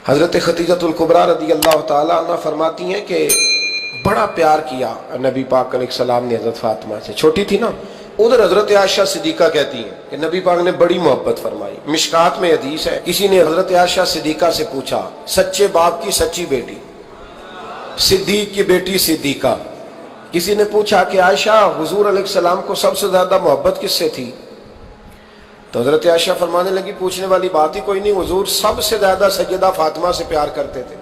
حضرت خدیجۃ الکبریٰ رضی اللہ تعالیٰ عنہ فرماتی ہیں کہ بڑا پیار کیا نبی پاک علیہ السلام نے حضرت فاطمہ سے، چھوٹی تھی نا۔ ادھر حضرت عائشہ صدیقہ کہتی ہیں کہ نبی پاک نے بڑی محبت فرمائی۔ مشکات میں حدیث ہے، کسی نے حضرت عائشہ صدیقہ سے پوچھا، سچے باپ کی سچی بیٹی، صدیق کی بیٹی صدیقہ، کسی نے پوچھا کہ عائشہ حضور علیہ السلام کو سب سے زیادہ محبت کس سے تھی؟ تو حضرت عائشہ فرمانے لگی پوچھنے والی بات ہی کوئی نہیں، حضور سب سے زیادہ سیدہ فاطمہ سے پیار کرتے تھے۔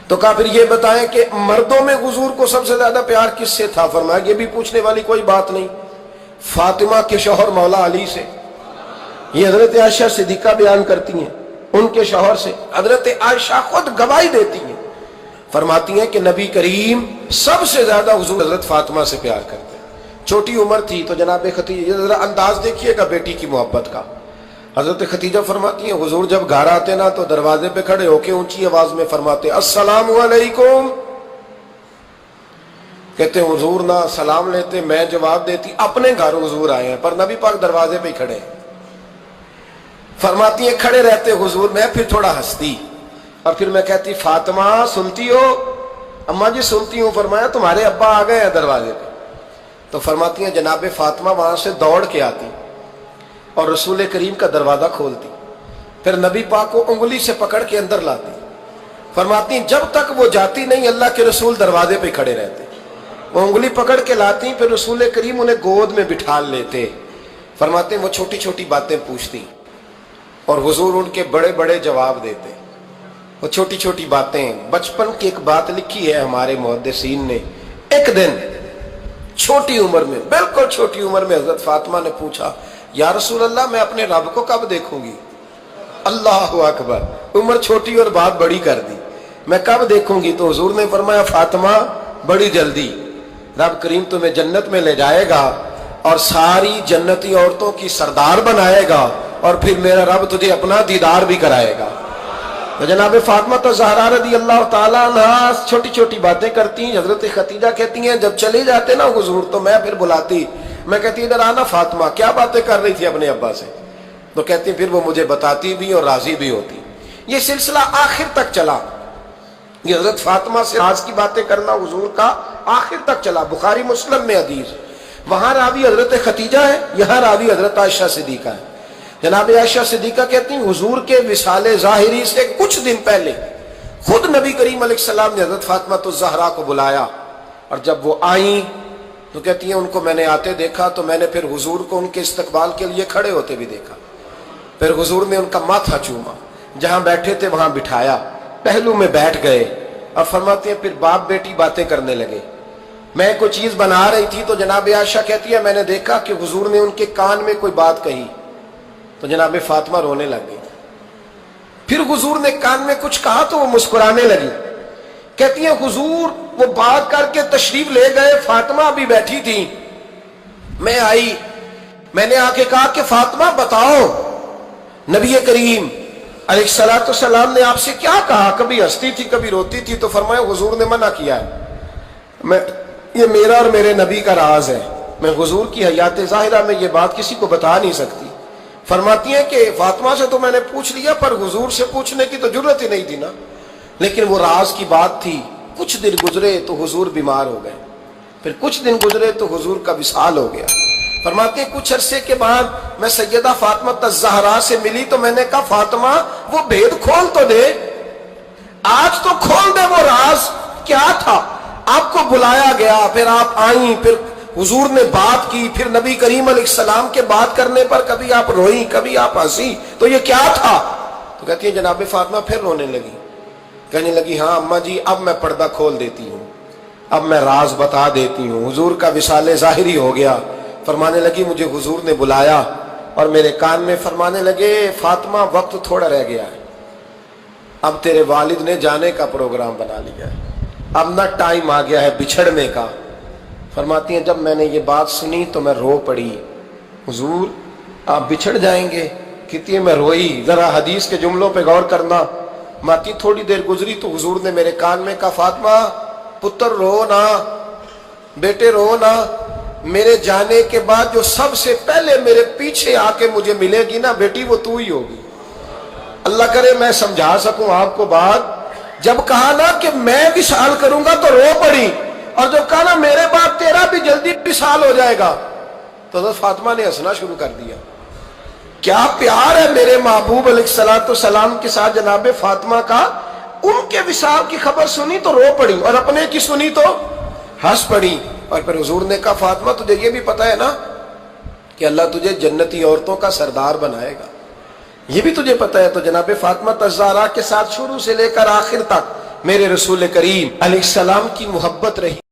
تو کہا پھر یہ بتائیں کہ مردوں میں حضور کو سب سے زیادہ پیار کس سے تھا؟ فرمایا یہ بھی پوچھنے والی کوئی بات نہیں، فاطمہ کے شوہر مولا علی سے۔ یہ حضرت عائشہ صدیقہ بیان کرتی ہیں ان کے شوہر سے، حضرت عائشہ خود گواہی دیتی ہیں، فرماتی ہیں کہ نبی کریم سب سے زیادہ حضور حضرت فاطمہ سے پیار کرتے ہیں۔ چھوٹی عمر تھی تو جناب خدیجہ، ذرا انداز دیکھیے گا بیٹی کی محبت کا۔ حضرت خدیجہ فرماتی ہیں حضور جب گھر آتے نا تو دروازے پہ کھڑے ہو کے اونچی آواز میں فرماتے السلام علیکم، کہتے حضور نہ سلام لیتے، میں جواب دیتی اپنے گھر حضور آئے ہیں، پر نبی پاک دروازے پہ ہی کھڑے ہیں۔ فرماتی ہیں کھڑے رہتے حضور، میں پھر تھوڑا ہنستی اور پھر میں کہتی فاطمہ سنتی ہو؟ اماں جی سنتی ہوں۔ فرمایا تمہارے ابا آ گئے ہیں دروازے پہ۔ تو فرماتی ہیں جناب فاطمہ وہاں سے دوڑ کے آتی اور رسول کریم کا دروازہ کھولتی، پھر نبی پاک کو انگلی سے پکڑ کے اندر لاتی۔ فرماتی ہیں جب تک وہ جاتی نہیں اللہ کے رسول دروازے پہ کھڑے رہتے، وہ انگلی پکڑ کے لاتی، پھر رسول کریم انہیں گود میں بٹھا لیتے۔ فرماتے ہیں وہ چھوٹی چھوٹی باتیں پوچھتی اور حضور ان کے بڑے بڑے جواب دیتے۔ وہ چھوٹی چھوٹی باتیں، بچپن کی ایک بات لکھی ہے ہمارے محدثین نے، ایک دن چھوٹی عمر میں، بالکل چھوٹی عمر میں حضرت فاطمہ نے پوچھا یا رسول اللہ میں اپنے رب کو کب دیکھوں گی؟ اللہ اکبر، عمر چھوٹی اور بات بڑی کر دی، میں کب دیکھوں گی؟ تو حضور نے فرمایا فاطمہ بڑی جلدی، رب کریم تمہیں جنت میں لے جائے گا اور ساری جنتی عورتوں کی سردار بنائے گا اور پھر میرا رب تجھے اپنا دیدار بھی کرائے گا۔ تو جناب فاطمہ تو زہرا رضی اللہ تعالیٰ عنہا چھوٹی چھوٹی باتیں کرتی ہیں۔ حضرت خدیجہ کہتی ہیں جب چلے جاتے نا حضور تو میں پھر بلاتی، میں کہتی ادھر آنا فاطمہ، کیا باتیں کر رہی تھی اپنے ابا سے؟ تو کہتی پھر وہ مجھے بتاتی بھی اور راضی بھی ہوتی۔ یہ سلسلہ آخر تک چلا، یہ حضرت فاطمہ سے راز کی باتیں کرنا حضور کا آخر تک چلا۔ بخاری مسلم میں حدیث، وہاں راوی حضرت خدیجہ ہے، یہاں راوی حضرت عائشہ صدیقہ ہے۔ جناب عائشہ صدیقہ کہتی ہیں حضور کے وصال ظاہری سے کچھ دن پہلے خود نبی کریم علیہ السلام نے حضرت فاطمہ الزہرا کو بلایا، اور جب وہ آئیں تو کہتی ہیں ان کو میں نے آتے دیکھا تو میں نے پھر حضور کو ان کے استقبال کے لیے کھڑے ہوتے بھی دیکھا، پھر حضور نے ان کا ماتھا چوما، جہاں بیٹھے تھے وہاں بٹھایا، پہلو میں بیٹھ گئے اور فرماتے ہیں پھر باپ بیٹی باتیں کرنے لگے۔ میں کوئی چیز بنا رہی تھی تو جناب عائشہ کہتی ہے میں نے دیکھا کہ حضور نے ان کے کان میں کوئی بات کہی تو جناب فاطمہ رونے لگ گئی، پھر حضور نے کان میں کچھ کہا تو وہ مسکرانے لگی۔ کہتی ہیں حضور وہ بات کر کے تشریف لے گئے، فاطمہ ابھی بیٹھی تھی، میں آئی، میں نے آ کے کہا کہ فاطمہ بتاؤ نبی کریم علیہ الصلوۃ والسلام نے آپ سے کیا کہا؟ کبھی ہنستی تھی کبھی روتی تھی۔ تو فرمایا حضور نے منع کیا ہے، یہ میرا اور میرے نبی کا راز ہے، میں حضور کی حیات ظاہرہ میں یہ بات کسی کو بتا نہیں سکتی۔ فرماتی ہیں کہ فاطمہ سے تو میں نے پوچھ لیا پر حضور سے پوچھنے کی تو ضرورت ہی نہیں تھی نا، لیکن وہ راز کی بات تھی۔ کچھ دن گزرے تو حضور بیمار ہو گئے، پھر کچھ دن گزرے تو حضور کا وصال ہو گیا۔ فرماتے ہیں کچھ عرصے کے بعد میں سیدہ فاطمہ الزہرا سے ملی تو میں نے کہا فاطمہ وہ بھید کھول تو دے، آج تو کھول دے وہ راز کیا تھا؟ آپ کو بلایا گیا، پھر آپ آئیں، پھر حضور نے بات کی، پھر نبی کریم علیہ السلام کے بات کرنے پر کبھی آپ روئیں کبھی آپ ہنسی، تو یہ کیا تھا؟ تو کہتی ہے جناب فاطمہ پھر رونے لگی، کہنے لگی ہاں اماں جی اب میں پردہ کھول دیتی ہوں، اب میں راز بتا دیتی ہوں، حضور کا وصال ظاہری ہو گیا۔ فرمانے لگی مجھے حضور نے بلایا اور میرے کان میں فرمانے لگے فاطمہ وقت تھوڑا رہ گیا ہے، اب تیرے والد نے جانے کا پروگرام بنا لیا ہے، اب نہ ٹائم آ گیا ہے بچھڑنے کا۔ فرماتی ہیں جب میں نے یہ بات سنی تو میں رو پڑی، حضور آپ بچھڑ جائیں گے؟ کہتی ہے میں روئی۔ ذرا حدیث کے جملوں پہ غور کرنا، ماتی تھوڑی دیر گزری تو حضور نے میرے کان میں کہا فاطمہ پتر رو نا، بیٹے رو نا، میرے جانے کے بعد جو سب سے پہلے میرے پیچھے آ کے مجھے ملے گی نا بیٹی وہ تو ہی ہوگی۔ اللہ کرے میں سمجھا سکوں آپ کو بات. جب کہا نا کہ میں وصال کروں گا تو رو پڑی, اور جب کہا نا میرے بعد تیرا بھی جلدی وصال ہو جائے گا تو حضرت فاطمہ نے ہنسنا شروع کر دیا. کیا پیار ہے میرے محبوب علیہ الصلوۃ والسلام کے ساتھ جناب فاطمہ کا. ان کے وصال کی خبر سنی تو رو پڑی, اور اپنے کی سنی تو ہنس پڑی. اور پھر حضور نے کہا فاطمہ تجھے یہ بھی پتا ہے نا کہ اللہ تجھے جنتی عورتوں کا سردار بنائے گا, یہ بھی تجھے پتا ہے. تو جناب فاطمہ الزہرا کے ساتھ شروع سے لے کر آخر تک میرے رسول کریم علیہ السلام کی محبت رہی.